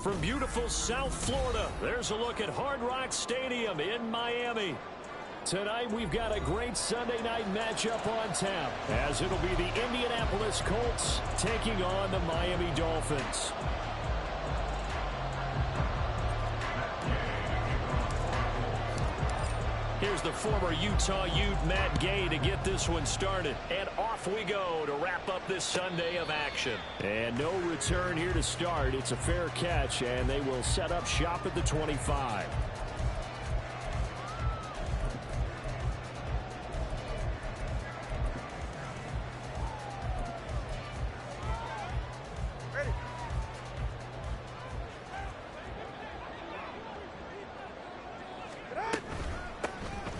From beautiful South Florida, there's a look at Hard Rock Stadium in Miami. Tonight, we've got a great Sunday night matchup on tap, as it'll be the Indianapolis Colts taking on the Miami Dolphins. Here's the former Utah Ute, Matt Gay, to get this one started. And off we go to wrap up this Sunday of action. And no return here to start. It's a fair catch, and they will set up shop at the 25.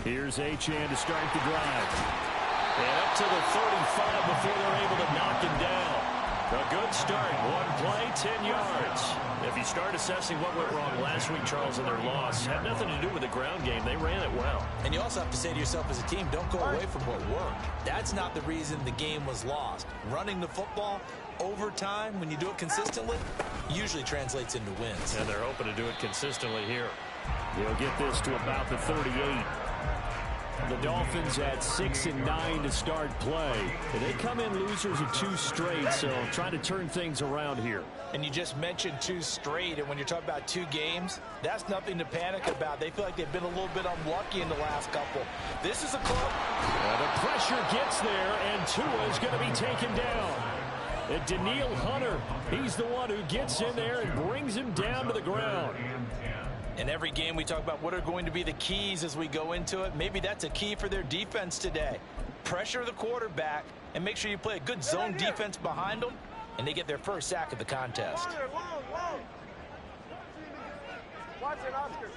Here's Achane to start the drive. And up to the 35 before they're able to knock him down. A good start. One play, 10 yards. If you start assessing what went wrong last week, Charles, in their loss, had nothing to do with the ground game. They ran it well. And you also have to say to yourself as a team, don't go away from what worked. That's not the reason the game was lost. Running the football over time, when you do it consistently, usually translates into wins. And they're hoping to do it consistently here. They'll get this to about the 38. The Dolphins at 6-9 to start play. And they come in losers of 2 straight, so trying to turn things around here. And you just mentioned 2 straight, and when you're talking about 2 games, that's nothing to panic about. They feel like they've been a little bit unlucky in the last couple. This is a club. The pressure gets there, and Tua is going to be taken down. And Daniil Hunter, he's the one who gets in there and brings him down to the ground. In every game we talk about what are going to be the keys as we go into it. Maybe that's a key for their defense today. Pressure the quarterback and make sure you play a good zone defense behind them, and they get their first sack of the contest. Watch it, Oscar.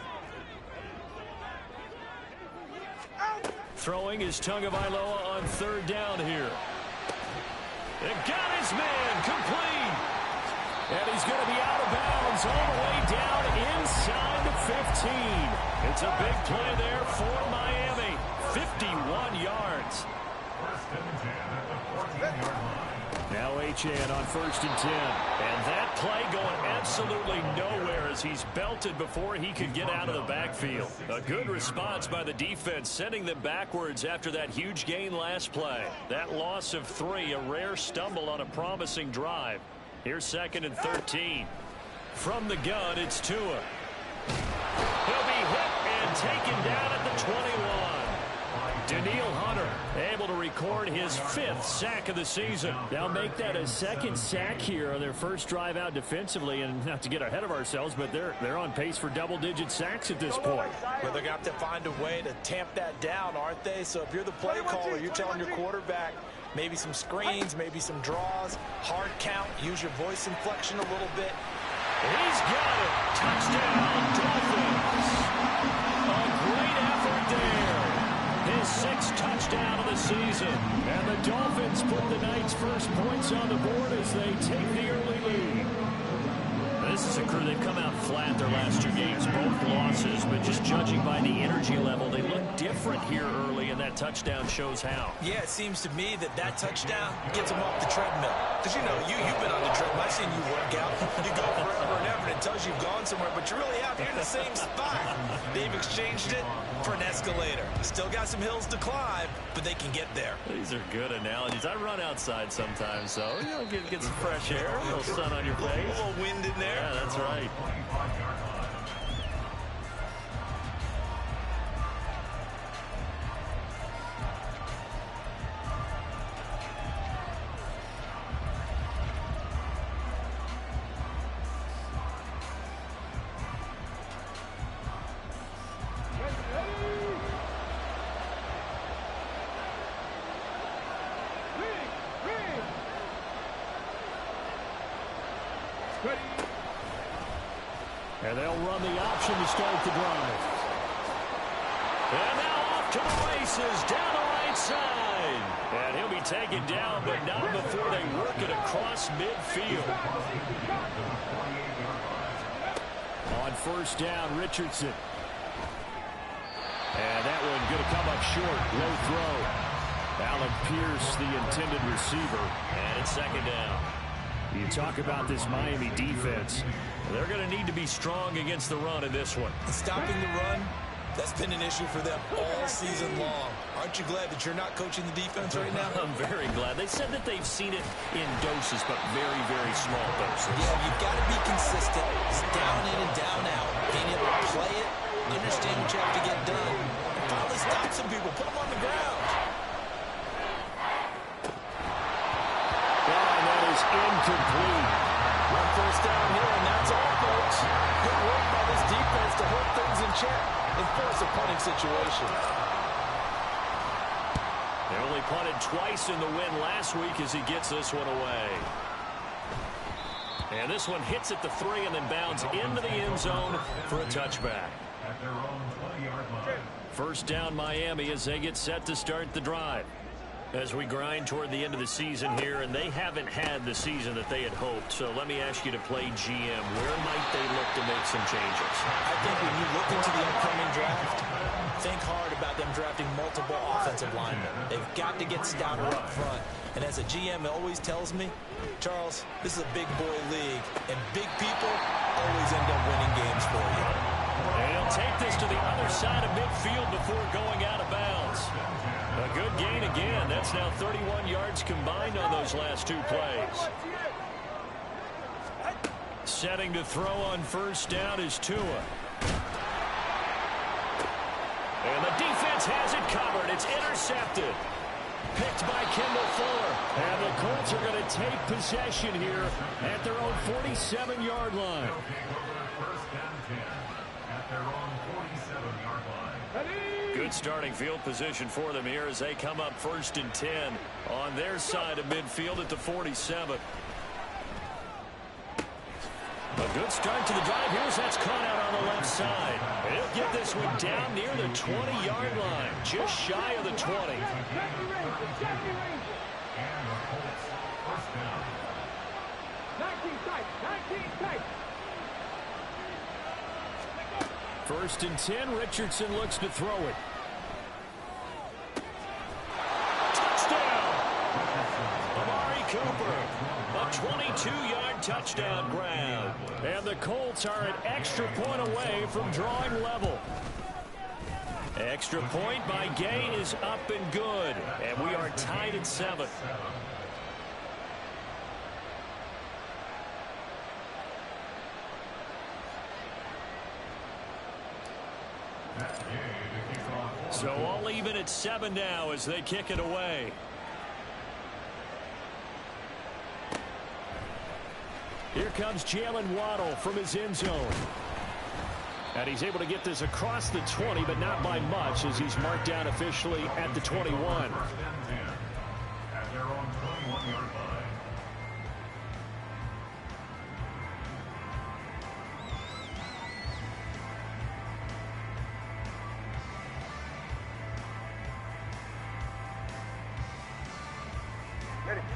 Throwing is Tagovailoa on 3rd down here. It got his man complete. And he's going to be out of bounds all the way down inside the 15. It's a big play there for Miami. 51 yards. Now Achane on 1st and 10. And that play going absolutely nowhere as he's belted before he could get out of the backfield. A good response by the defense, sending them backwards after that huge gain last play. That loss of 3, a rare stumble on a promising drive. Here's 2nd and 13. From the gun, it's Tua. He'll be hit and taken down at the 21. Daniil Hunter able to record his 5th sack of the season. They'll make that a 2nd sack here on their first drive out defensively. And not to get ahead of ourselves, but they're on pace for double-digit sacks at this point. Well, they're going to have to find a way to tamp that down, aren't they? So if you're the play caller, you're telling your quarterback, maybe some screens, maybe some draws, hard count, use your voice inflection a little bit. He's got it. Touchdown, Dolphins. A great effort there. His 6th touchdown of the season. And the Dolphins put the night's first points on the board as they take the early lead. This is a crew, they've come out flat their last 2 games, both losses, but just judging by the energy level, they look different here early, and that touchdown shows how. Yeah, it seems to me that touchdown gets them off the treadmill. Because, you know, you've been on the treadmill. I've seen you work out. You go forever and ever, and it tells you you've gone somewhere, but you really have. You're in the same spot. They've exchanged it for an escalator. Still got some hills to climb, but they can get there. These are good analogies. I run outside sometimes, so you know, get some fresh air, a little sun on your face. A little wind in there. Yeah, that's right. And they'll run the option to start the drive. And now off to the races down the right side. And he'll be taken down, but not before they work it across midfield. On 1st down, Richardson. And that one going to come up short. Low throw. Alec Pierce, the intended receiver. And it's 2nd down. You talk about this Miami defense. They're going to need to be strong against the run in this one. Stopping the run, that's been an issue for them all season long. Aren't you glad that you're not coaching the defense right now? I'm very glad. They said that they've seen it in doses, but very, very small doses. Yeah, you've got to be consistent. It's down in and down out. Being able to play it, understand what you have to get done, and finally stop some people, put them on the ground. And that is incomplete. One first down here, and that's all, folks. Good work by this defense to hold things in check and force a punting situation. They only punted twice in the win last week as he gets this one away. And this one hits at the 3 and then bounds into the end zone for a touchback. First down Miami as they get set to start the drive. As we grind toward the end of the season here, and they haven't had the season that they had hoped. So let me ask you to play GM. Where might they look to make some changes? I think when you look into the upcoming draft, think hard about them drafting multiple offensive linemen. They've got to get stouter up front. And as a GM always tells me, Charles, this is a big boy league, and big people always end up winning games for you. And he'll take this to the other side of midfield before going out of bounds. A good gain again. That's now 31 yards combined on those last 2 plays. Setting to throw on first down is Tua. And the defense has it covered. It's intercepted. Picked by Kendall Fuller. And the Colts are going to take possession here at their own 47-yard line. Good starting field position for them here as they come up 1st and 10 on their side of midfield at the 47. A good start to the drive. Here's that's caught out on the left side. And he'll get this one down near the 20-yard line, just shy of the 20. First and 10, Richardson looks to throw it. Touchdown! Amari Cooper, a 22-yard touchdown grab. And the Colts are an extra point away from drawing level. Extra point by Gay is up and good. And we are tied at 7. So all even at 7 now as they kick it away. Here comes Jalen Waddle from his end zone. And he's able to get this across the 20, but not by much as he's marked down officially at the 21.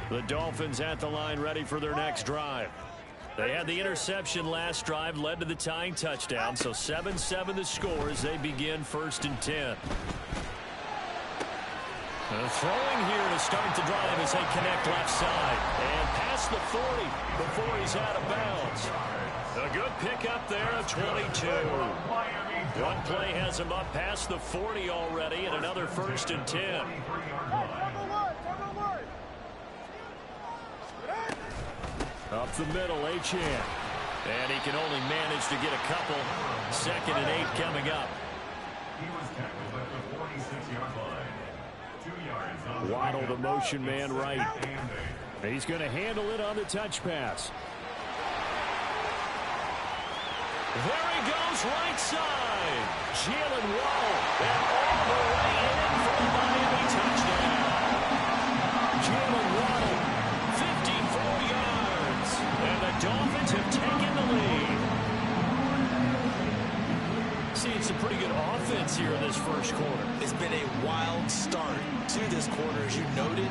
The Dolphins at the line ready for their next drive. They had the interception last drive, led to the tying touchdown, so 7-7 the score as they begin 1st and 10. Throwing here to start the drive as they connect left side. And past the 40 before he's out of bounds. A good pickup there of 22. One play has him up past the 40 already, and another 1st and 10. Up the middle, Achane. And he can only manage to get a couple. 2nd and 8 coming up. Waddle, the motion man right. He's going to handle it on the touch pass. There he goes, right side. Jalen Waddle. And all the way in for the Miami touchdown. Jalen Waddle, 54 yards. And the Dolphins have taken the lead. See, it's a pretty good offense here in this first quarter. It's been a wild start to this quarter, as you noted.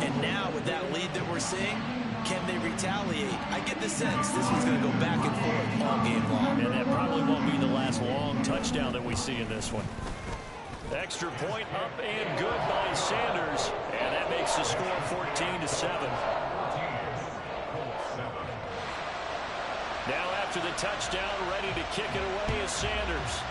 And now with that lead that we're seeing, can they retaliate? I get the sense this one's going to go back and forth all game long. And that probably won't be the last long touchdown that we see in this one. Extra point up and good by Sanders. And that makes the score 14-7. after the touchdown, ready to kick it away is Sanders.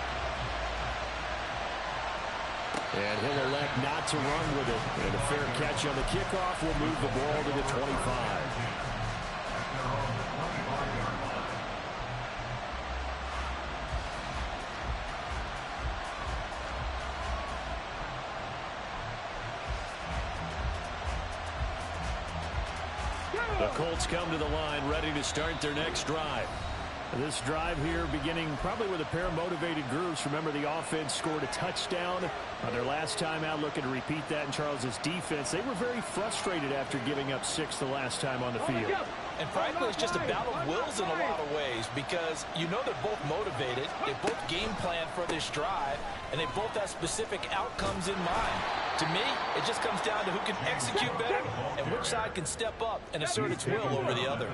And he'll elect not to run with it. And a fair catch on the kickoff will move the ball to the 25. The Colts come to the line ready to start their next drive. This drive here beginning probably with a pair of motivated Guruz. Remember, the offense scored a touchdown on their last time out, looking to repeat that in Charles's defense. They were very frustrated after giving up 6 the last time on the field. And frankly, it's just a battle of wills in a lot of ways, because you know they're both motivated, they both game plan for this drive, and they both have specific outcomes in mind. To me, it just comes down to who can execute better and which side can step up and assert its will over the other.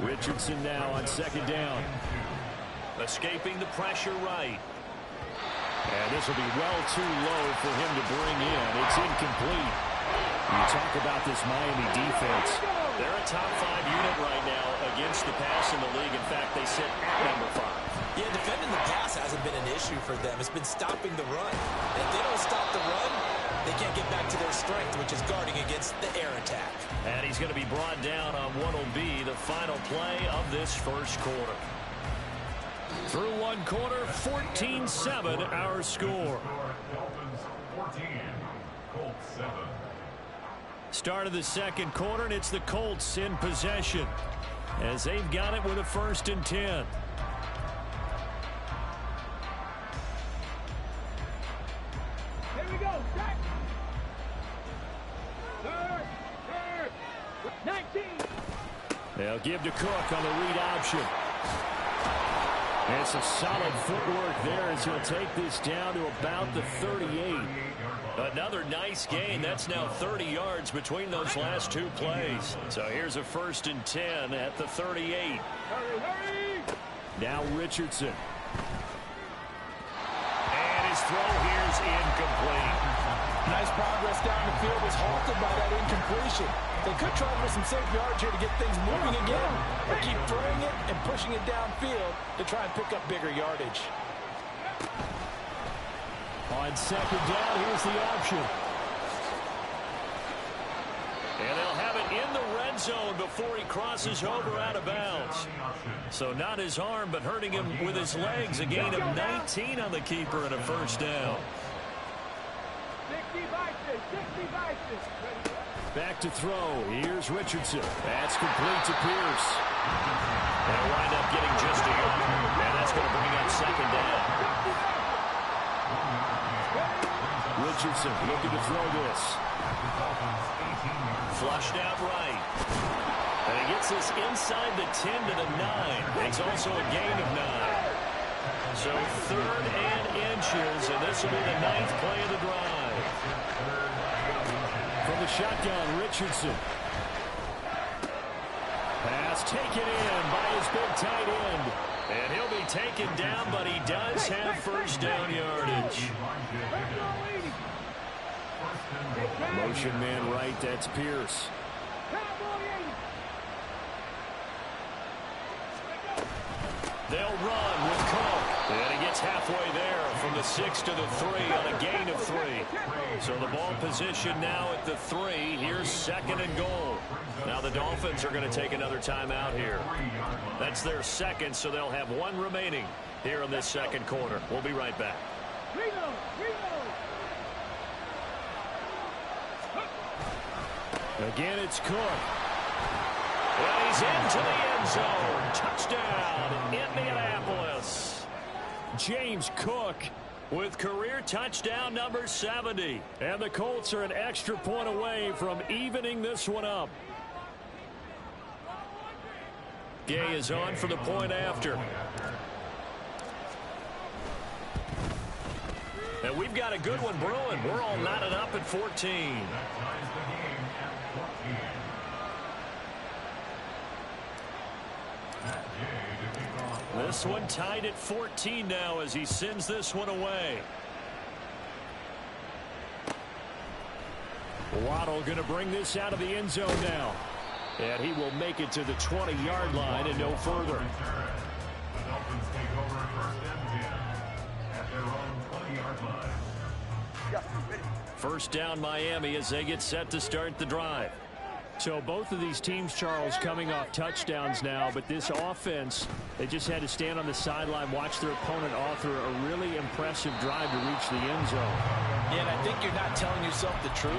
Richardson now on second down. Escaping the pressure right. And this will be well too low for him to bring in. It's incomplete. You talk about this Miami defense. They're a top 5 unit right now against the pass in the league. In fact, they sit at number 5. Yeah, defending the pass hasn't been an issue for them. It's been stopping the run. And if they don't stop the run, they can't get back to their strength, which is guarding against the air attack. And he's going to be brought down on what will be the final play of this first quarter. Through one quarter, 14-7 our score. Start of the second quarter, and it's the Colts in possession as they've got it with a 1st and 10. Here we go. Set. Third. 19. They'll give to Cook on the read option. And some solid footwork there as he'll take this down to about the 38. Another nice gain. That's now 30 yards between those last 2 plays. So here's a 1st and 10 at the 38. Hurry. Now Richardson. And his throw here is incomplete. nice progress down the field was halted by that incompletion. They could try for some safe yards here to get things moving again, or keep throwing it and pushing it downfield to try and pick up bigger yardage. On second down, here's the option. And they'll have it in the red zone before he crosses over out of bounds. So not his arm, but hurting him with his legs. A gain of 19 on the keeper and a first down. 60 vices. Back to throw. Here's Richardson. That's complete to Pierce. They'll wind up getting just a yard. And that's going to bring up second down. Richardson looking to throw this. Flushed out right. And he gets this inside the 10 to the 9. It's also a gain of 9. So 3rd and inches, and this will be the 9th play of the drive. From the shotgun, Richardson. Pass taken in by his big tight end. And he'll be taken down, but he does have first down yardage. Motion man right, that's Pierce. They'll run with Cook. And he gets halfway there from the 6 to the 3 on a gain of 3. So the ball position now at the 3. Here's 2nd and goal. Now the Dolphins are going to take another timeout here. That's their 2nd, so they'll have 1 remaining here in this 2nd quarter. We'll be right back. Again, it's Cook. And he's into the end zone. Touchdown, Indianapolis. James Cook with career touchdown number 70. And the Colts are an extra point away from evening this one up. Gay is on for the point after. And we've got a good one brewing. We're all knotted up at 14. This one tied at 14 now as he sends this one away. Waddle going to bring this out of the end zone now. And he will make it to the 20-yard line and no further. The Dolphins take over first and 10 at their own 20-yard line. First down Miami as they get set to start the drive. So both of these teams, Charles, coming off touchdowns now, but this offense, they just had to stand on the sideline, watch their opponent author a really impressive drive to reach the end zone. Yeah, and I think you're not telling yourself the truth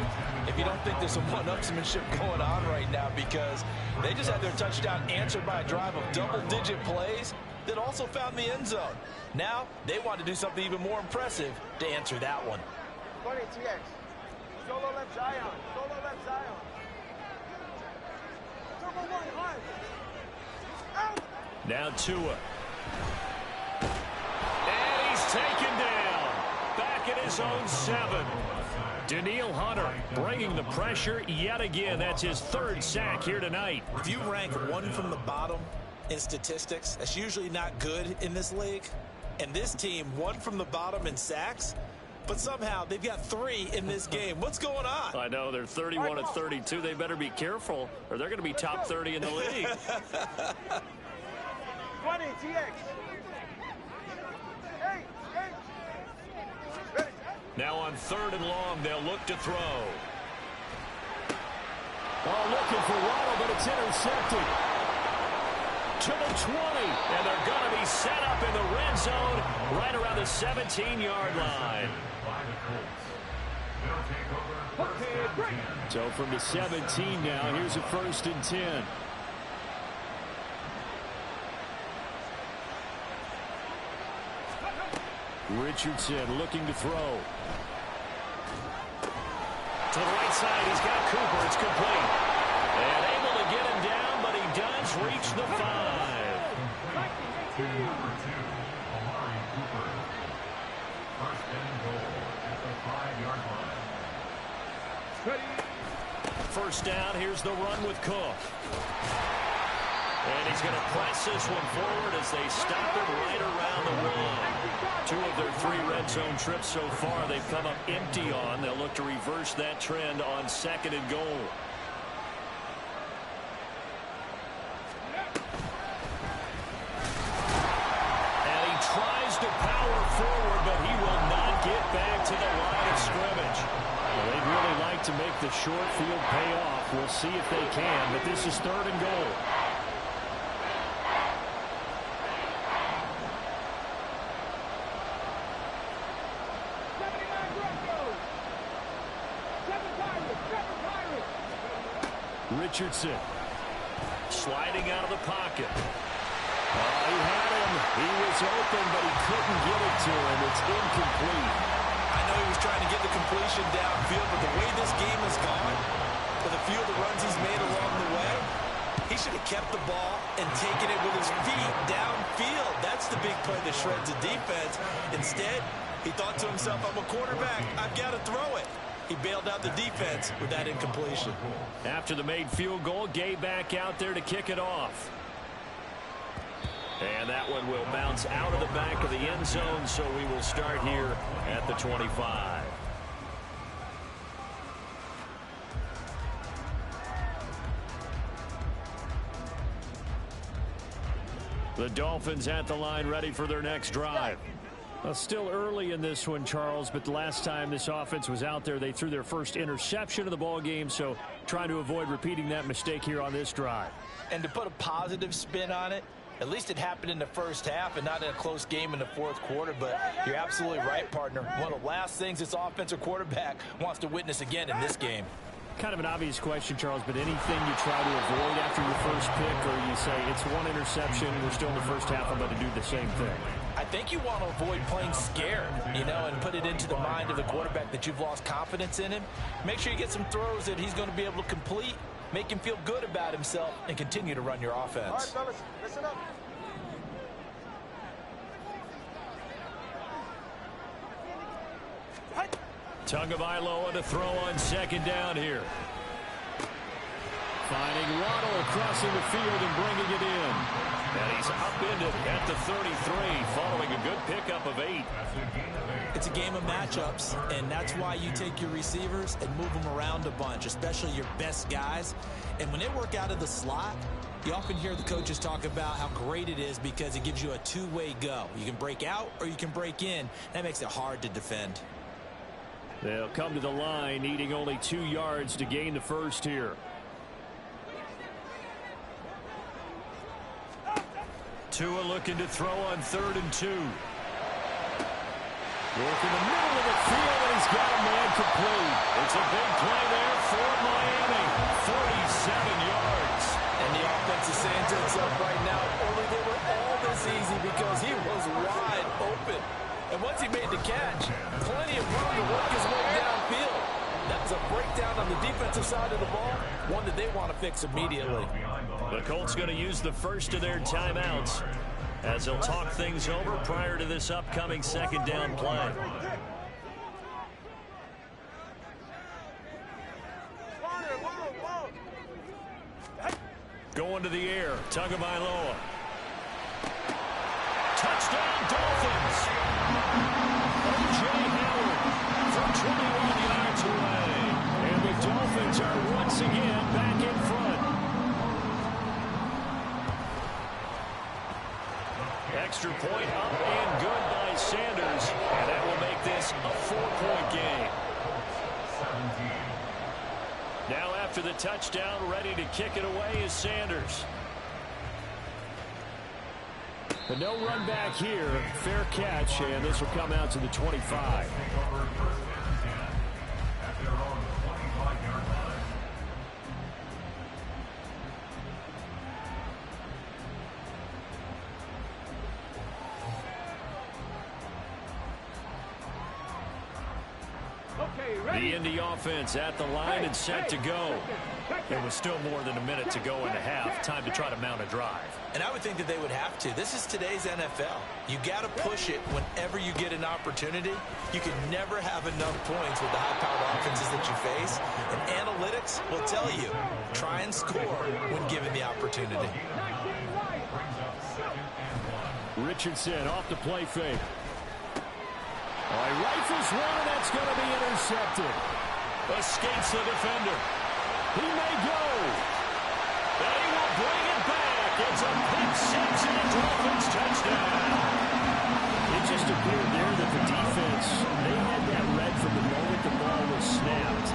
if you don't think there's some one-upsmanship going on right now, because they just had their touchdown answered by a drive of double-digit plays that also found the end zone. Now they want to do something even more impressive to answer that one. 20 TX. Solo left Zion. Solo left Zion. Turbo 1 hard. Out. Now Tua. And he's taken down. Back at his own 7. Danielle Hunter bringing the pressure yet again. That's his 3rd sack here tonight. If you rank one from the bottom in statistics, that's usually not good in this league. And this team, one from the bottom in sacks, but somehow they've got 3 in this game. What's going on? I know, they're 31 and 32. They better be careful, or they're going to be top 30 in the league. 20 TX. Hey. Ready. Now on 3rd and long, they'll look to throw. Oh, looking for Waddle, but it's intercepted. To the 20, and they're going to be set up in the red zone right around the 17-yard line. So from the 17 now, here's a 1st and 10. Richardson looking to throw. To the right side, he's got Cooper. It's complete. And able to get him down, but he does reach the 5. Number 2, Amari Cooper. First and goal at the 5-yard line. Ready. First down, here's the run with Cook. And he's going to press this one forward as they stop him right around the 1. 2 of their 3 red zone trips so far they've come up empty on. They'll look to reverse that trend on 2nd and goal. And he tries to power forward, but he will not get back to the line of scrimmage. Well, they'd really like to make the short field pay off. We'll see if they can, but this is 3rd and goal. Richardson sliding out of the pocket. He had him. He was open, but he couldn't get it to him. It's incomplete. I know he was trying to get the completion downfield, but the way this game has gone, with a few of the runs he's made along the way, he should have kept the ball and taken it with his feet downfield. That's the big play that shreds the defense. Instead, he thought to himself, I'm a quarterback. I've got to throw it. He bailed out the defense with that incompletion. After the made field goal, Gay back out there to kick it off. And that one will bounce out of the back of the end zone, so we will start here at the 25. The Dolphins at the line, ready for their next drive. Well, still early in this one, Charles, but the last time this offense was out there, they threw their first interception of the ball game, so trying to avoid repeating that mistake here on this drive. And to put a positive spin on it, at least it happened in the first half and not in a close game in the 4th quarter, but you're absolutely right, partner. One of the last things this offensive quarterback wants to witness again in this game. Kind of an obvious question, Charles, but anything you try to avoid after your first pick, or you say it's one interception, we're still in the first half, I'm going to do the same thing? I think you want to avoid playing scared, and put it into the mind of the quarterback that you've lost confidence in him. Make sure you get some throws that he's going to be able to complete, make him feel good about himself, and continue to run your offense. All right, fellas, listen up. Tagovailoa to throw on 2nd down here. Finding Waddle crossing the field and bringing it in. And he's upended at the 33 following a good pickup of 8. It's a game of matchups, and that's why you take your receivers and move them around a bunch, especially your best guys. And when they work out of the slot, you often hear the coaches talk about how great it is because it gives you a two-way go. You can break out or you can break in. That makes it hard to defend. They'll come to the line needing only 2 yards to gain the first here. Tua looking to throw on 3rd and 2. Work in the middle of the field, and he's got a man complete. It's a big play there for Miami. 47 yards. And the offense is saying to itself right now, only they were all this easy because he was wide open. And once he made the catch, plenty of room to work his way downfield. That was a breakdown on the defensive side of the ball, one that they want to fix immediately. The Colts going to use the first of their timeouts as they'll talk things over prior to this upcoming 2nd down play. Going to the air, Tagovailoa. Touchdown, Dolphins. O.J. Howard from 21 yards away. And the Dolphins are once again back in front. Extra point up and good by Sanders. And that will make this a 4-point game. Now after the touchdown, ready to kick it away is Sanders. But no run back here. Fair catch, and this will come out to the 25. The Indy offense at the line and set to go. There was still more than a minute to go in the half. Time to try to mount a drive. And I would think that they would have to. This is today's NFL. You got to push it whenever you get an opportunity. You can never have enough points with the high-powered offenses that you face. And analytics will tell you, try and score when given the opportunity. Richardson off the play fake. All right, rifles one, and that's going to be intercepted. Escapes the defender. He may go. And he will bring it back. It's a pick six and a Dolphins touchdown. It just appeared there that the defense, they had that read from the moment the ball was snapped.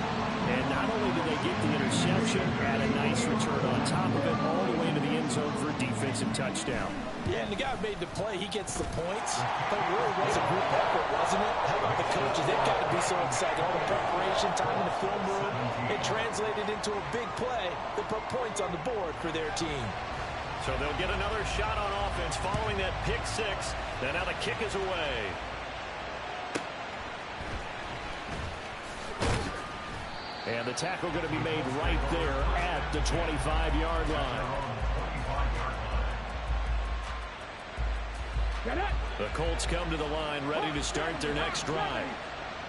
And not only did they get the interception, had a nice return on top of it, all the way into the end zone for a defensive touchdown. Yeah, and the guy who made the play, he gets the points. But it really was a group effort, wasn't it? How about the coaches? They've got to be so excited. All the preparation, time in the film room, it translated into a big play that put points on the board for their team. So they'll get another shot on offense following that pick six. Then now the kick is away. And the tackle going to be made right there at the 25-yard line. The Colts come to the line ready to start their next drive.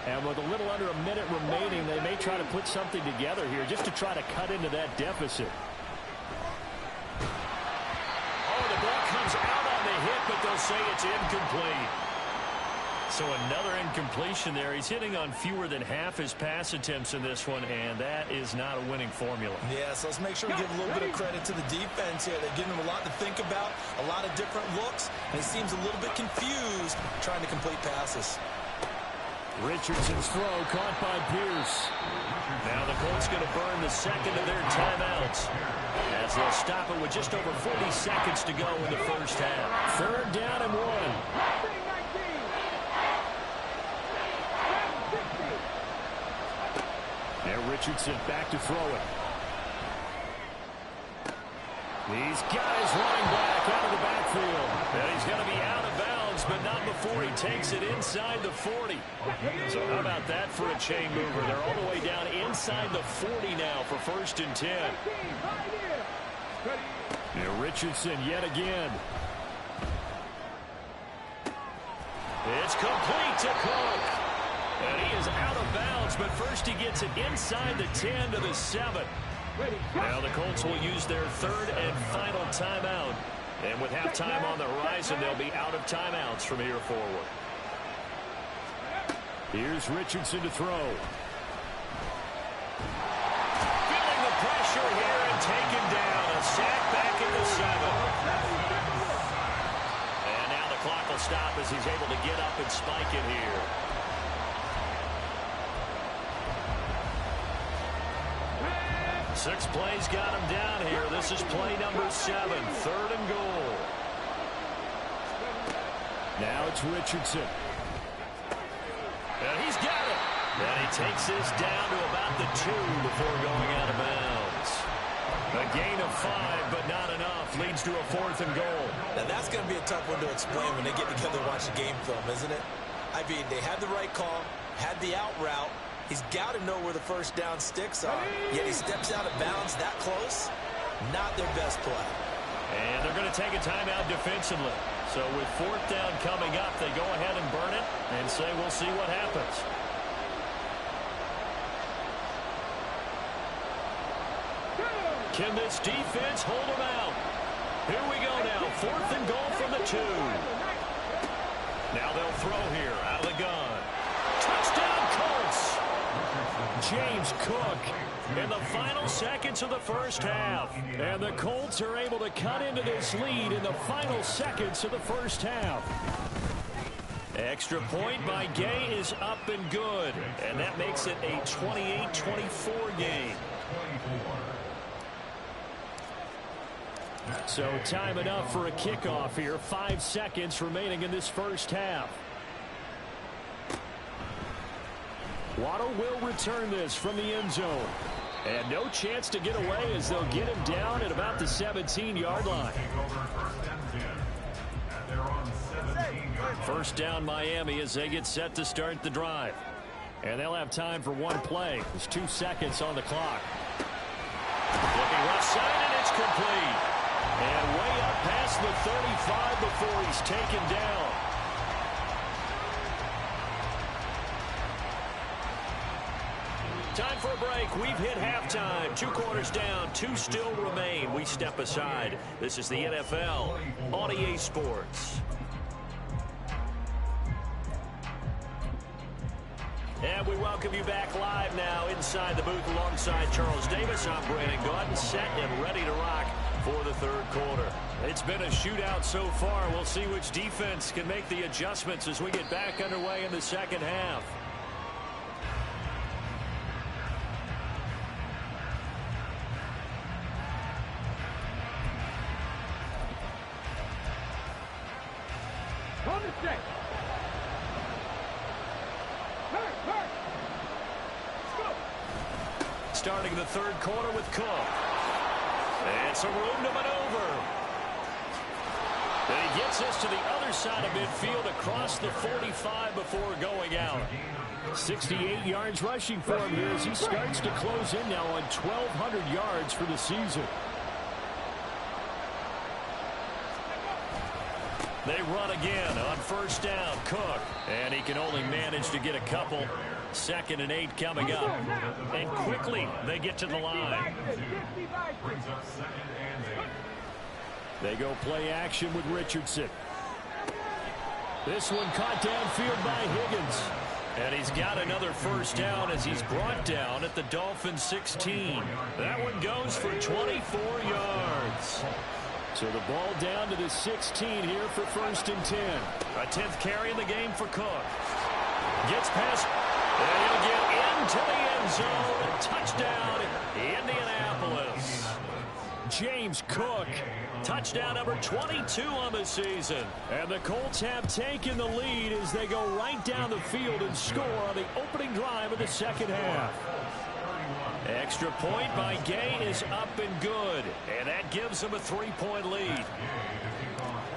And with a little under a minute remaining, they may try to put something together here just to try to cut into that deficit. Oh, the ball comes out on the hit, but they'll say it's incomplete. So another incompletion there. He's hitting on fewer than half his pass attempts in this one, and that is not a winning formula. Yeah, so let's make sure we give a little bit of credit to the defense here. They're giving him a lot to think about, a lot of different looks, and he seems a little bit confused trying to complete passes. Richardson's throw caught by Pierce. Now the Colts going to burn the second of their timeouts as they'll stop it with just over 40 seconds to go in the first half. 3rd down and 1. Now Richardson back to throw it. These guys running back out of the backfield. And he's going to be out of bounds, but not before he takes it inside the 40. So how about that for a chain mover? They're all the way down inside the 40 now for 1st and 10. Now Richardson yet again. It's complete to Cook. And he is out of bounds, but first he gets it inside the 10 to the 7. Now the Colts will use their 3rd and final timeout And with halftime on the horizon, they'll be out of timeouts from here forward. Here's Richardson to throw. Feeling the pressure here and taken down. A sack back in the 7. And now the clock will stop as he's able to get up and spike it here. Six plays got him down here. This is play number 7, 3rd and goal. Now it's Richardson. And he's got it. And he takes this down to about the 2 before going out of bounds. A gain of 5, but not enough. Leads to a 4th and goal. Now that's going to be a tough one to explain when they get together and watch the game film, isn't it? I mean, they had the right call, had the out route. He's got to know where the first down sticks are. Yet he steps out of bounds that close. Not their best play. And they're going to take a timeout defensively. So with 4th down coming up, they go ahead and burn it and say we'll see what happens. Can this defense hold them out? Here we go now. 4th and goal from the 2. Now they'll throw here out of the gun. Touchdown Colts. James Cook in the final seconds of the first half. And the Colts are able to cut into this lead in the final seconds of the first half. Extra point by Gay is up and good. And that makes it a 28-24 game. So time enough for a kickoff here. 5 seconds remaining in this first half. Waddle will return this from the end zone. And no chance to get away as they'll get him down at about the 17-yard line. First down Miami as they get set to start the drive. And they'll have time for one play. There's 2 seconds on the clock. Looking left side, and it's complete. And way up past the 35 before he's taken down. Time for a break. We've hit halftime. 2 quarters down. 2 still remain. We step aside. This is the NFL on EA Sports. And we welcome you back live now inside the booth alongside Charles Davis. I'm Brandon Gordon, set and ready to rock for the 3rd quarter. It's been a shootout so far. We'll see which defense can make the adjustments as we get back underway in the second half. Starting the 3rd quarter with Cook. And some room to maneuver. And he gets us to the other side of midfield across the 45 before going out. 68 yards rushing for him here as he starts to close in now on 1,200 yards for the season. They run again on first down. Cook. And he can only manage to get a couple. 2nd and 8 coming up. And quickly they get to the line. They go play action with Richardson. This one caught downfield by Higgins. And he's got another first down as he's brought down at the Dolphins 16. That one goes for 24 yards. So the ball down to the 16 here for 1st and 10. A 10th carry in the game for Cook. Gets past, and he'll get into the end zone. Touchdown, Indianapolis. James Cook, touchdown number 22 on the season. And the Colts have taken the lead as they go right down the field and score on the opening drive of the second half. Extra point by Gay is up and good. And that gives them a 3-point lead.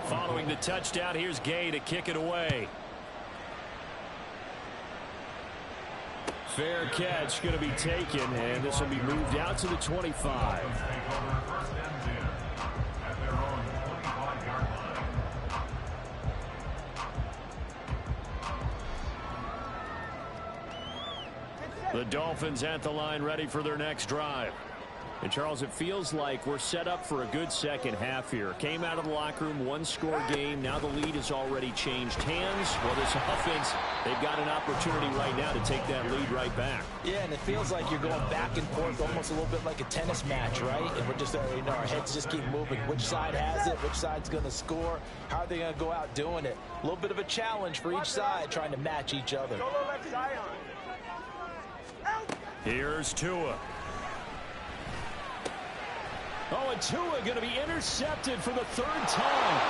Following the touchdown, here's Gay to kick it away. Fair catch going to be taken, and this will be moved out to the 25. The Dolphins at the line ready for their next drive. And, Charles, it feels like we're set up for a good second half here. Came out of the locker room, one-score game. Now the lead has already changed hands. Well, this offense, they've got an opportunity right now to take that lead right back. Yeah, and it feels like you're going back and forth, almost a little bit like a tennis match, right? And we're just, our heads just keep moving. Which side has it? Which side's going to score? How are they going to go out doing it? A little bit of a challenge for each side, trying to match each other. Here's Tua. Oh, and Tua going to be intercepted for the third time.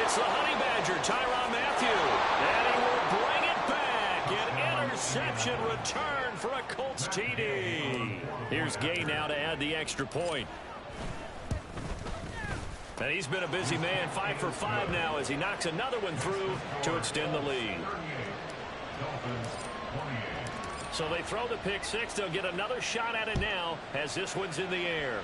It's the Honey Badger, Tyrann Mathieu. And he will bring it back. An interception return for a Colts TD. Here's Gay now to add the extra point. And he's been a busy man, 5 for 5 now as he knocks another one through to extend the lead. So they throw the pick six. They'll get another shot at it now as this one's in the air.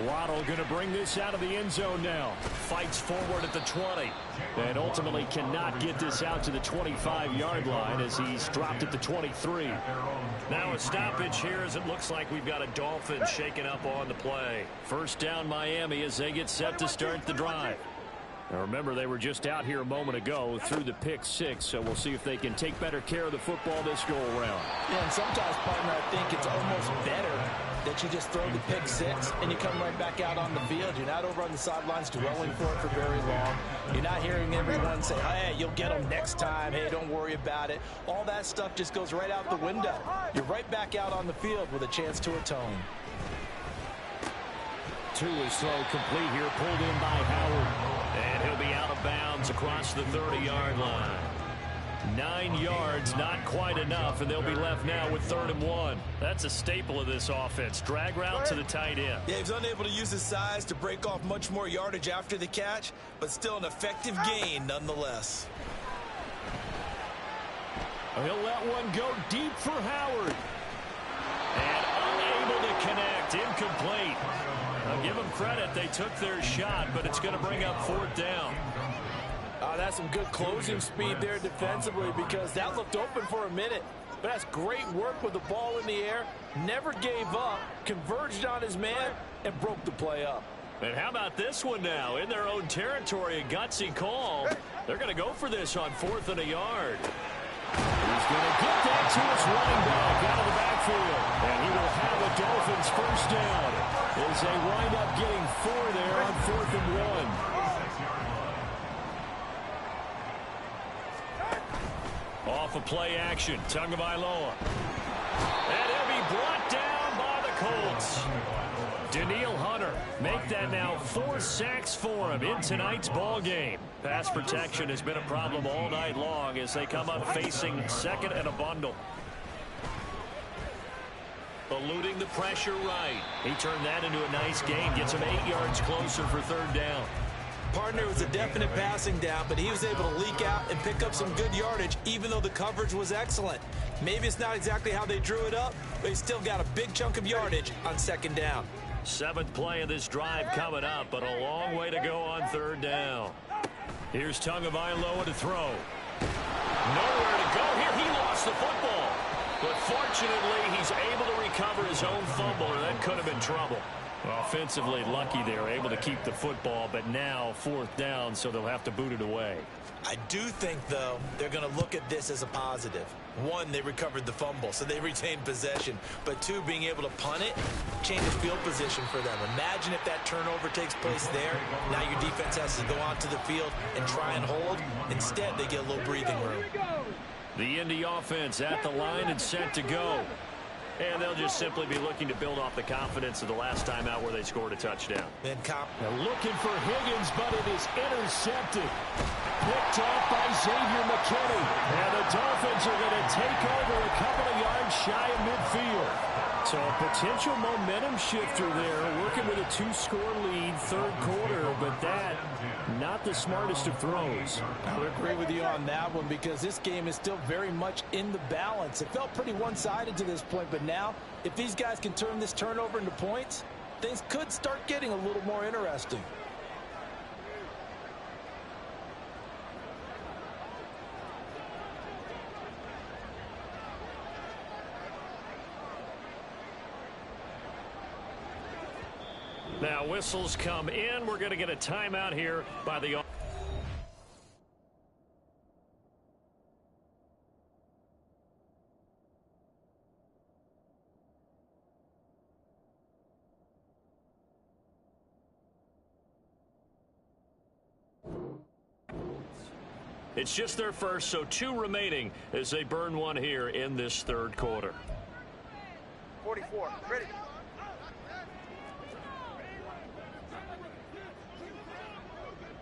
Waddle going to bring this out of the end zone now. Fights forward at the 20. And ultimately cannot get this out to the 25-yard line as he's dropped at the 23. Now a stoppage here as it looks like we've got a Dolphin shaking up on the play. First down Miami as they get set to start the drive. Now remember, they were just out here a moment ago through the pick six, so we'll see if they can take better care of the football this go-around. Yeah, and sometimes, partner, I think it's almost better that you just throw the pick six and you come right back out on the field. You're not over on the sidelines dwelling for it for very long. You're not hearing everyone say, hey, you'll get them next time. Hey, don't worry about it. All that stuff just goes right out the window. You're right back out on the field with a chance to atone. Tua's throw complete here, pulled in by Howard. And he'll be out of bounds across the 30-yard line. 9 yards, not quite enough, and they'll be left now with 3rd and 1. That's a staple of this offense. Drag route to the tight end. Yeah, he's unable to use his size to break off much more yardage after the catch, but still an effective gain nonetheless. He'll let one go deep for Howard. And unable to connect. Incomplete. I'll give them credit. They took their shot, but it's going to bring up 4th down. That's some good closing speed there defensively because that looked open for a minute. But that's great work with the ball in the air. Never gave up, converged on his man, and broke the play up. And how about this one now? In their own territory, a gutsy call. They're going to go for this on 4th and a yard. He's going to get that to his running back out of the backfield. And he will have a Dolphins first down as they wind up getting 4 there on 4th and 1. Off of play action, Tagovailoa. And he'll be brought down by the Colts. Daniil Hunter make that now 4 sacks for him in tonight's ball game. Pass protection has been a problem all night long as they come up facing 2nd and a bundle. Eluding the pressure right. He turned that into a nice gain. Gets him 8 yards closer for 3rd down. Partner was a definite passing down, but he was able to leak out and pick up some good yardage, even though the coverage was excellent. Maybe it's not exactly how they drew it up, but he still got a big chunk of yardage on 2nd down. 7th play of this drive coming up, but a long way to go on 3rd down. Here's Tagovailoa to throw. Nowhere to go here. He lost the football. But fortunately, he's able to recover his own fumble, or that could have been trouble. Offensively lucky they were able to keep the football, but now 4th down, so they'll have to boot it away. I do think, though, they're going to look at this as a positive. 1, they recovered the fumble, so they retained possession. But 2, being able to punt it, changes field position for them. Imagine if that turnover takes place there. Now your defense has to go onto the field and try and hold. Instead, they get a little breathing room. The Indy offense at the line and set to go. And they'll just simply be looking to build off the confidence of the last time out where they scored a touchdown. Now looking for Higgins, but it is intercepted. Picked off by Xavier McKinney. And the Dolphins are going to take over a couple of yards shy of midfield. So a potential momentum shifter there, working with a 2-score lead, 3rd quarter, but that, not the smartest of throws. I would agree with you on that one because this game is still very much in the balance. It felt pretty one-sided to this point, but now, if these guys can turn this turnover into points, things could start getting a little more interesting. Now whistles come in. We're going to get a timeout here by the... It's just their first, so 2 remaining as they burn one here in this third quarter. 44, ready.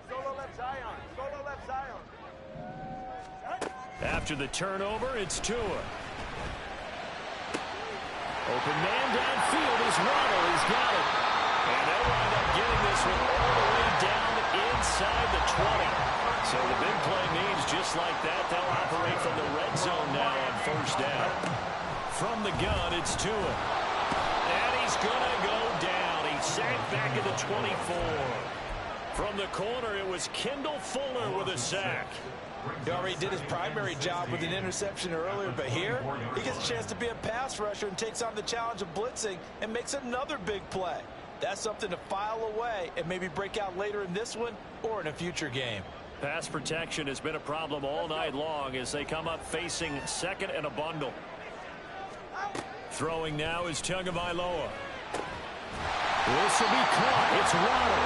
Solo left Zion, solo left Zion. After the turnover, it's Tua. Open man downfield is Waddle. He's got it. And they'll wind up getting this one all the way down inside the 20. So the big play means just like that, they'll operate from the red zone now on first down. From the gun, it's Tua. And he's going to go down. He sank back at the 24. From the corner, it was Kendall Fuller with a sack. He already did his primary job with an interception earlier, but here he gets a chance to be a pass rusher and takes on the challenge of blitzing and makes another big play. That's something to file away and maybe break out later in this one or in a future game. Pass protection has been a problem all night long as they come up facing second and a bundle. Throwing now is Tagovailoa. This will be caught. It's Waddle.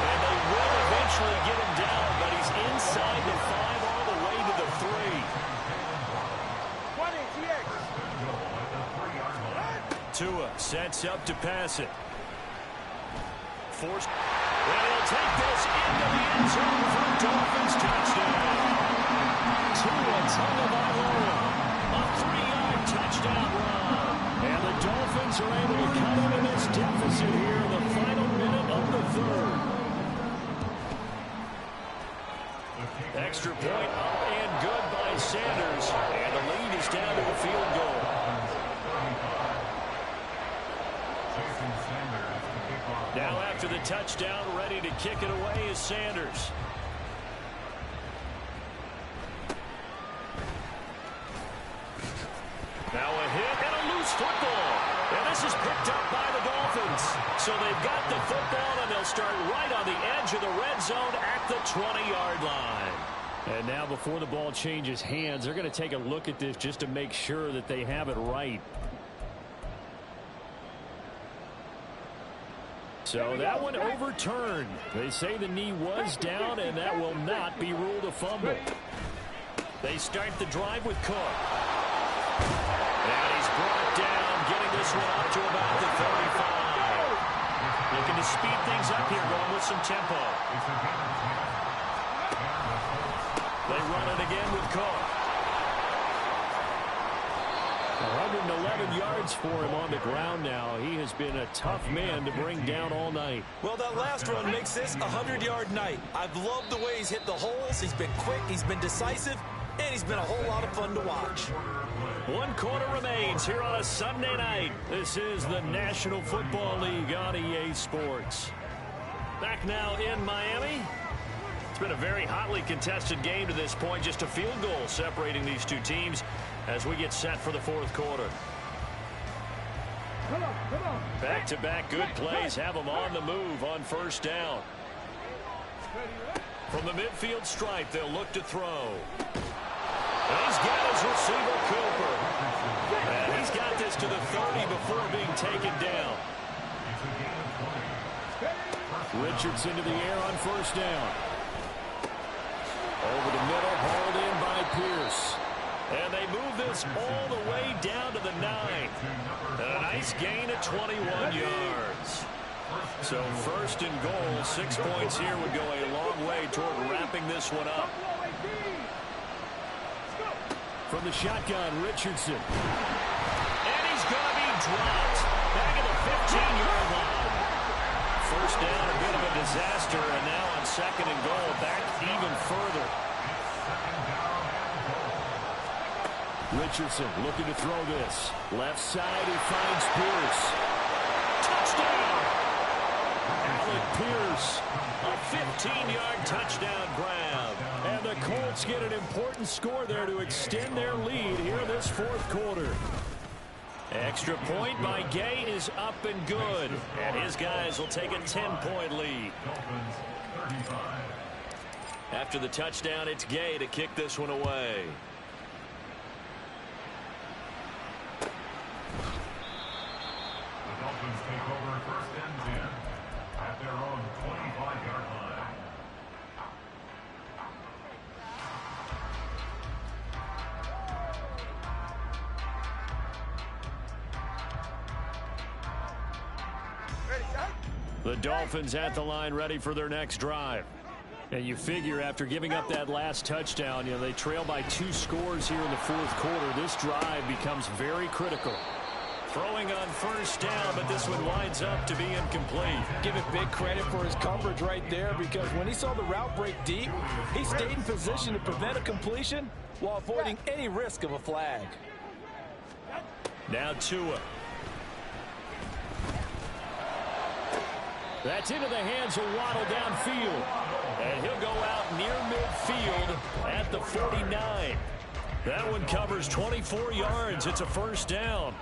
And they will eventually get him down, but he's inside the 5 all the way to the 3. 20, TX. Tua sets up to pass it. Forced. And he'll take this into the end zone for a Dolphins touchdown. Tua Tagovailoa, a 3-yard touchdown run. And the Dolphins are able to cut into this deficit here in the final minute of the third. Extra point up and good by Sanders. And the lead is down to a field goal. Now after the touchdown, ready to kick it away is Sanders. Now a hit and a loose football. And this is picked up by the Dolphins. So they've got the football and they'll start right on the edge of the red zone at the 20-yard line. And now before the ball changes hands, they're going to take a look at this just to make sure that they have it right. So that one overturned. They say the knee was down, and that will not be ruled a fumble. They start the drive with Cook. And he's brought down, getting this one up to about the 35. Looking to speed things up here, going with some tempo. They run it again with Cook. 111 yards for him on the ground now. He has been a tough man to bring down all night. Well, that last run makes this a 100-yard night. I've loved the way he's hit the holes. He's been quick, he's been decisive, and he's been a whole lot of fun to watch. 1 quarter remains here on a Sunday night. This is the National Football League on EA Sports. Back now in Miami. It's been a very hotly contested game to this point. Just a field goal separating these two teams as we get set for the fourth quarter. Back-to-back good plays have them on the move on first down. From the midfield stripe, they'll look to throw. And he's got his receiver, Cooper. And he's got this to the 30 before being taken down. Richardson to the air on first down. Over the middle, hauled in by Pierce. And they move this all the way down to the 9. And a nice gain of 21 yards. So first and goal, 6 points here would go a long way toward wrapping this one up. From the shotgun, Richardson. And he's going to be dropped. Back at the 15-yard line. First down, a bit of a disaster. And now on second and goal, back even further. Richardson looking to throw this. Left side, he finds Pierce. Touchdown! Alec Pierce, a 15-yard touchdown grab. And the Colts get an important score there to extend their lead here in this fourth quarter. Extra point by Gay is up and good. And his guys will take a 10-point lead. Dolphins 35. After the touchdown, it's Gay to kick this one away. The Dolphins take over first and 10 at their own 25-yard line. Ready, set? The Dolphins at the line ready for their next drive. And you figure after giving up that last touchdown, they trail by 2 scores here in the fourth quarter. This drive becomes very critical. Throwing on first down, but this one winds up to be incomplete. Give it big credit for his coverage right there, because when he saw the route break deep, he stayed in position to prevent a completion while avoiding any risk of a flag. Now Tua. That's into the hands of Waddle downfield. And he'll go out near midfield at the 49. That one covers 24 yards. It's a first down.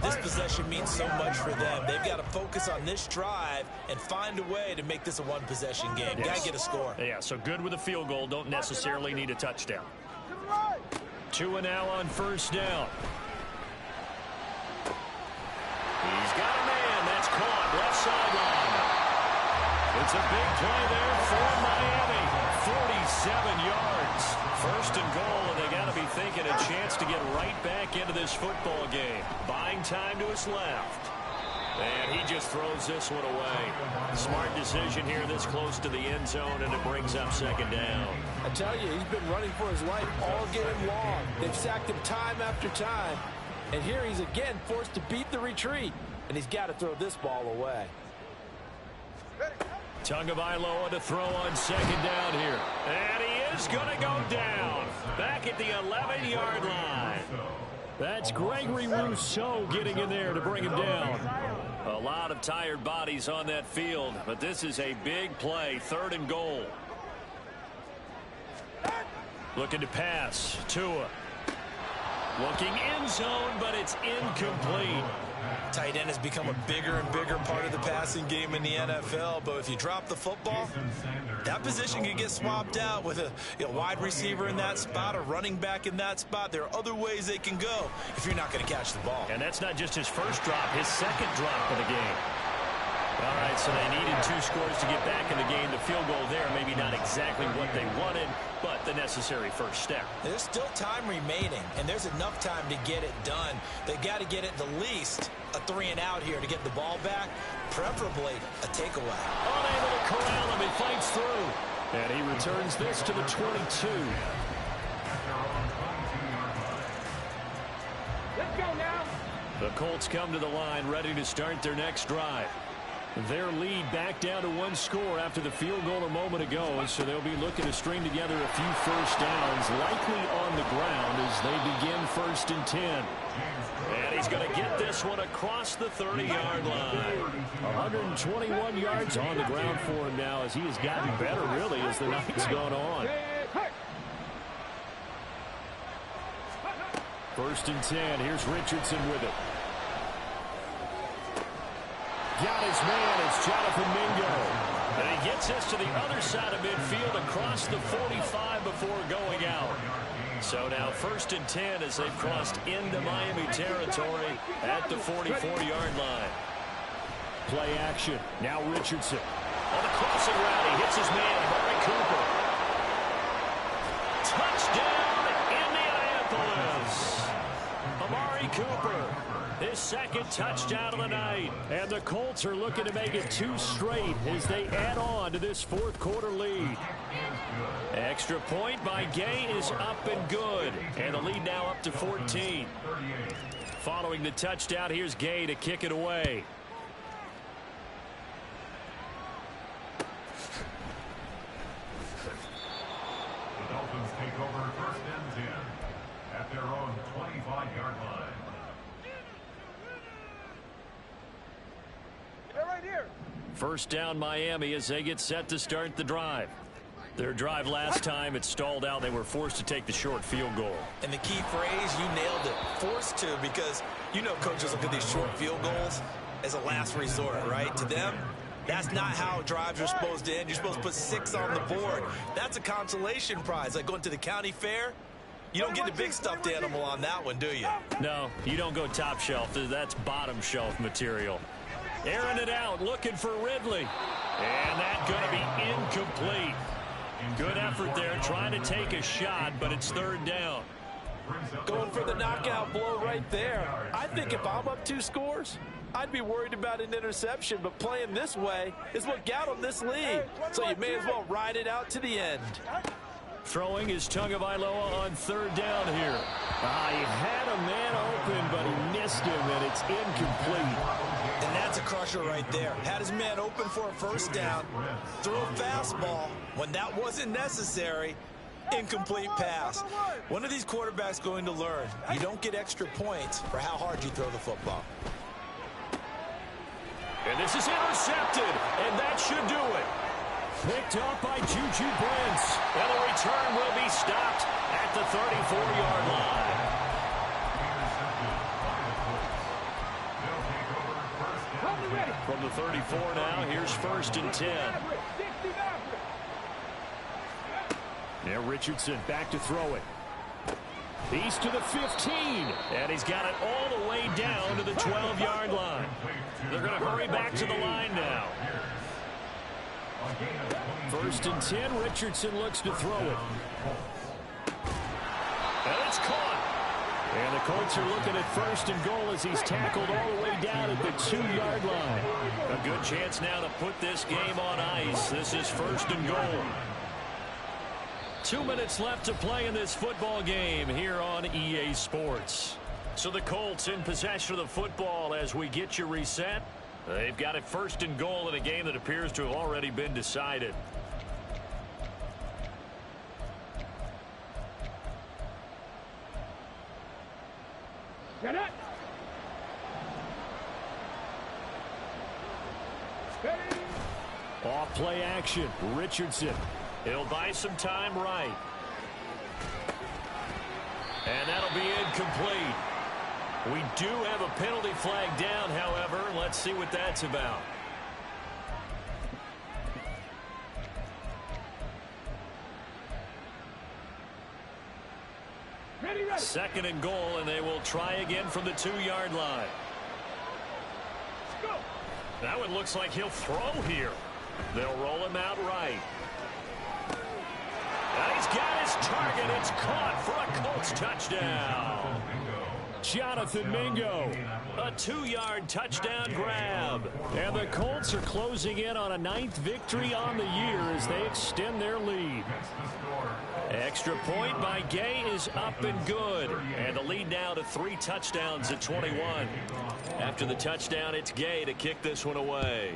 This possession means so much for them. They've got to focus on this drive and find a way to make this a one-possession game. Yes. Got to get a score. Yeah, so good with a field goal. Don't necessarily need a touchdown. To the right. Tua now on first down. He's got a man. That's caught. Left sideline. It's a big play there for Miami. 47 yards. First and goal, and they got to be thinking a chance to get right back into this football game. Buying time to his left. And he just throws this one away. Smart decision here this close to the end zone, and it brings up second down. I tell you, he's been running for his life all game long. They've sacked him time after time. And here he's again forced to beat the retreat. And he's got to throw this ball away. Tagovailoa to throw on second down here. And he is going to go down. Back at the 11-yard line. That's Gregory Rousseau getting in there to bring him down. A lot of tired bodies on that field, but this is a big play. Third and goal. Looking to pass. Tua. Looking end zone, but it's incomplete. Tight end has become a bigger and bigger part of the passing game in the NFL, but if you drop the football, that position can get swapped out with a wide receiver in that spot, a running back in that spot. There are other ways they can go if you're not going to catch the ball. And that's not just his first drop, his second drop of the game. All right, so they needed 2 scores to get back in the game. The field goal there, maybe not exactly what they wanted, but the necessary first step. There's still time remaining, and there's enough time to get it done. They've got to get at the least a 3-and-out here to get the ball back, preferably a takeaway. Unable to corral him, he fights through. And he returns this to the 22. Let's go now. The Colts come to the line, ready to start their next drive. Their lead back down to 1 score after the field goal a moment ago, so they'll be looking to string together a few first downs, likely on the ground as they begin first and 10. And he's going to get this one across the 30-yard line. 121 yards on the ground for him now as he has gotten better, really, as the night's gone on. First and 10. Here's Richardson with it. Got his man. It's Jonathan Mingo. And he gets this to the other side of midfield across the 45 before going out. So now first and 10 as they've crossed into Miami territory at the 44-yard line. Play action. Now Richardson. On the crossing route, he hits his man, Amari Cooper. Touchdown, Indianapolis. Amari Cooper. His second touchdown of the night. And the Colts are looking to make it 2 straight as they add on to this fourth quarter lead. Extra point by Gay is up and good. And the lead now up to 14. Following the touchdown, here's Gay to kick it away. The Dolphins take over first and 10 at their own 25-yard line. They're right here. First down Miami as they get set to start the drive. Their drive last time, it stalled out. They were forced to take the short field goal. And the key phrase, you nailed it, forced to, because you know coaches look at these short field goals as a last resort, right? To them, that's not how drives are supposed to end. You're supposed to put 6 on the board. That's a consolation prize. Like going to the county fair, you don't get the big stuffed animal on that one, do you? No, you don't go top shelf. That's bottom shelf material. Airing it out, looking for Ridley. And that's going to be incomplete. Good effort there, trying to take a shot, but it's third down. Going for the knockout blow right there. I think if I'm up 2 scores, I'd be worried about an interception, but playing this way is what got him this lead. So you may as well ride it out to the end. Throwing is Tagovailoa on third down here. He had a man open, but he missed him, and it's incomplete. And that's a crusher right there. Had his man open for a first down, threw a fastball when that wasn't necessary. Incomplete pass. One of these quarterbacks going to learn, you don't get extra points for how hard you throw the football. And this is intercepted, and that should do it. Picked up by Juju Brents. And the return will be stopped at the 34-yard line. From the 34 now, here's 1st and 10. Now Richardson back to throw it. He's to the 15, and he's got it all the way down to the 12-yard line. They're going to hurry back to the line now. 1st and 10, Richardson looks to throw it. And it's caught. And the Colts are looking at 1st and goal as he's tackled all the way down at the 2-yard line. A good chance now to put this game on ice. This is 1st and goal. 2 minutes left to play in this football game here on EA Sports. So the Colts in possession of the football as we get you reset. They've got it 1st and goal in a game that appears to have already been decided. Get it. Off play action. Richardson. He'll buy some time right. And that'll be incomplete. We do have a penalty flag down, however. Let's see what that's about. Ready, ready. 2nd and goal, and they will try again from the 2-yard line. Go. That one looks like he'll throw here. They'll roll him out right. And he's got his target. It's caught for a Colts touchdown. Jonathan Mingo, a 2-yard touchdown grab. And the Colts are closing in on a 9th victory on the year as they extend their lead. Extra point by Gay is up and good. And the lead now to 3 touchdowns at 21. After the touchdown, it's Gay to kick this one away.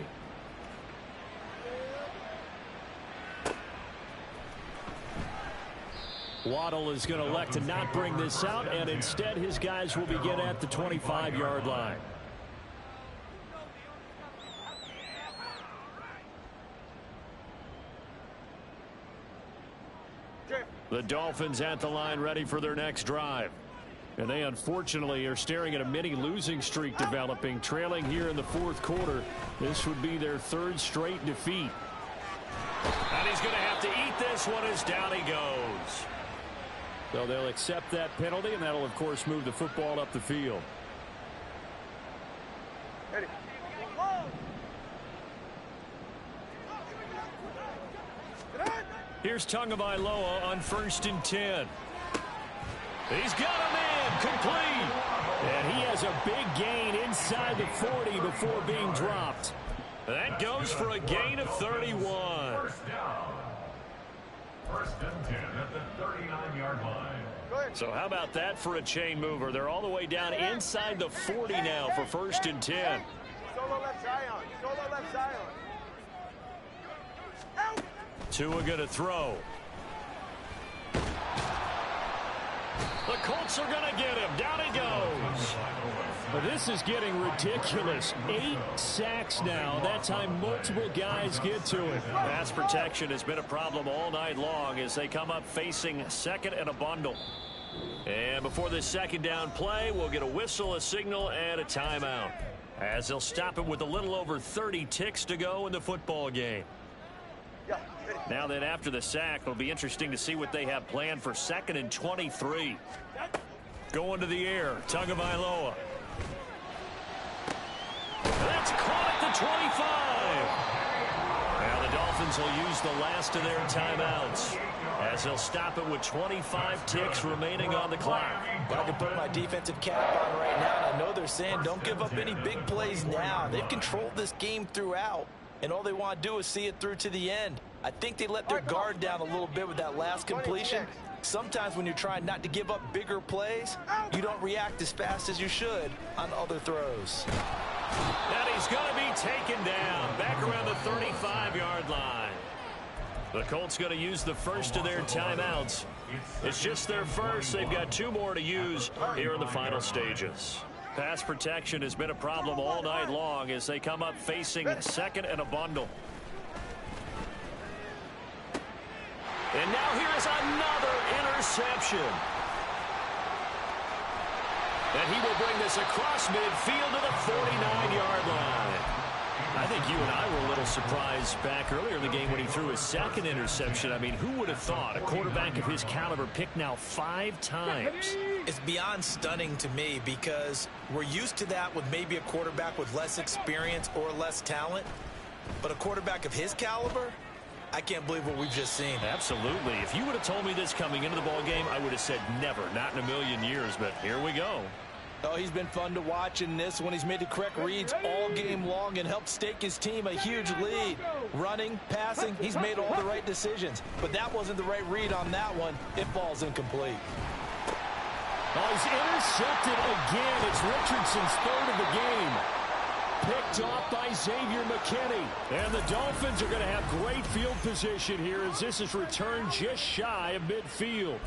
Waddle is going to elect to not bring this out, and instead his guys will begin at the 25-yard line. The Dolphins at the line ready for their next drive. And they unfortunately are staring at a mini losing streak developing, trailing here in the 4th quarter. This would be their 3rd straight defeat. And he's going to have to eat this one as down he goes. So they'll accept that penalty, and that'll, of course, move the football up the field. Ready. Here's Tagovailoa on 1st and 10. He's got a man complete. And he has a big gain inside the 40 before being dropped. That goes for a gain of 31. 1st and 10 at the 39-yard line. So how about that for a chain mover? They're all the way down inside the 40 now for 1st and 10. Solo left Zion. Solo left Zion. Tua going to throw. The Colts are going to get him. Down he goes. Well, this is getting ridiculous. 8 sacks now. That time multiple guys get to it. Pass protection has been a problem all night long as they come up facing second and a bundle. And before this second down play, we'll get a whistle, a signal, and a timeout, as they'll stop it with a little over 30 ticks to go in the football game. Now then, after the sack, it'll be interesting to see what they have planned for 2nd and 23. Going to the air, Tagovailoa. That's caught at the 25. Now the Dolphins will use the last of their timeouts, as they'll stop it with 25 ticks remaining on the clock. I can put my defensive cap on right now, and I know they're saying don't give up any big plays now. They've controlled this game throughout, and all they want to do is see it through to the end. I think they let their guard down a little bit with that last completion. Sometimes when you're trying not to give up bigger plays, you don't react as fast as you should on other throws. And he's going to be taken down back around the 35-yard line. The Colts going to use the first of their timeouts. It's just their first. They've got 2 more to use here in the final stages. Pass protection has been a problem all night long as they come up facing second and a bundle. And now here is another interception. And he will bring this across midfield to the 49-yard line. I think you and I were a little surprised back earlier in the game when he threw his 2nd interception. I mean, who would have thought a quarterback of his caliber picked now 5 times? It's beyond stunning to me because we're used to that with maybe a quarterback with less experience or less talent. But a quarterback of his caliber, I can't believe what we've just seen. Absolutely. If you would have told me this coming into the ball game, I would have said never, not in a million years. But here we go. Oh, he's been fun to watch in this one. He's made the correct reads all game long and helped stake his team a huge lead. Running, passing, he's made all the right decisions. But that wasn't the right read on that one. It falls incomplete. Oh, he's intercepted again. It's Richardson's 3rd of the game. Picked off by Xavier McKinney. And the Dolphins are going to have great field position here as this is returned just shy of midfield.